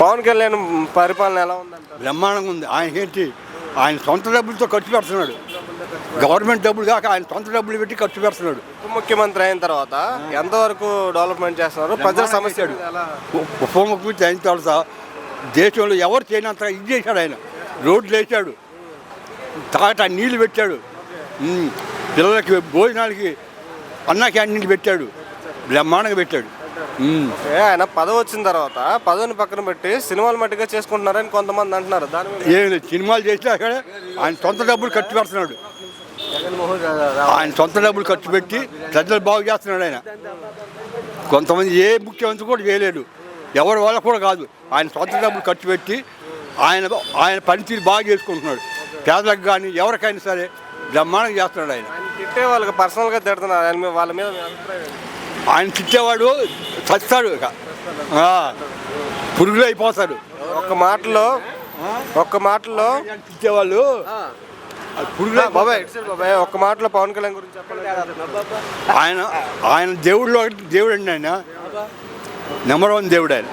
పవన్ కళ్యాణ్ పరిపాలన ఎలా ఉందంటారు? బ్రహ్మాండంగా ఉంది. ఆయనకేంటి ఆయన సొంత డబ్బులతో ఖర్చు పెడుతున్నాడు. గవర్నమెంట్ డబ్బులు కాక ఆయన సొంత డబ్బులు పెట్టి ఖర్చు పెడుతున్నాడు. ఉప ముఖ్యమంత్రి అయిన తర్వాత ఎంతవరకు డెవలప్మెంట్ చేస్తున్నారు? ప్రజల సమస్యలు ఎలా? ఉప ముఖ్యమంత్రి అయిన తర్వాత దేశంలో ఎవరు చేయనంత ఇది చేశాడు. ఆయన రోడ్లు వేసాడు, తాగట నీళ్లు పెట్టాడు, పిల్లలకి భోజనాలకి అన్న క్యాంటీన్లు పెట్టాడు, బ్రహ్మాండంగా పెట్టాడు. ఆయన పదవి వచ్చిన తర్వాత పదవిని పక్కన పెట్టి సినిమాలు మట్టిగా చేసుకుంటున్నారని కొంతమంది అంటున్నారు. దాని మీద ఏం లేదు, సినిమాలు చేసినా కానీ ఆయన సొంత డబ్బులు ఖర్చు పెడుతున్నాడు. ఆయన సొంత డబ్బులు ఖర్చు పెట్టి ప్రజలు బాగు చేస్తున్నాడు. ఆయన కొంతమంది ఏ ముఖ్యమంత్రి కూడా చేయలేడు, ఎవరి వల్ల కూడా కాదు. ఆయన సొంత డబ్బులు ఖర్చు పెట్టి ఆయన పనితీరు బాగా చేసుకుంటున్నాడు. పేదలకు కానీ ఎవరికైనా సరే బ్రహ్మాండంగా చేస్తున్నాడు. ఆయన తిట్టే వాళ్ళకి పర్సనల్గా తిడుతున్నారు. వాళ్ళ మీద మీ అభిప్రాయం ఏంటి? ఆయన తిట్టేవాడు చస్తాడు, ఇక పురుగులు అయిపోతాడు. ఒక్క మాటలో తిట్టేవాళ్ళు పురుగులు. బాబాయ్ ఒక్క మాటలో పవన్ కళ్యాణ్ గురించి చెప్పాలి. ఆయన దేవుడు అండి. ఆయన నెంబర్ 1 దేవుడు ఆయన.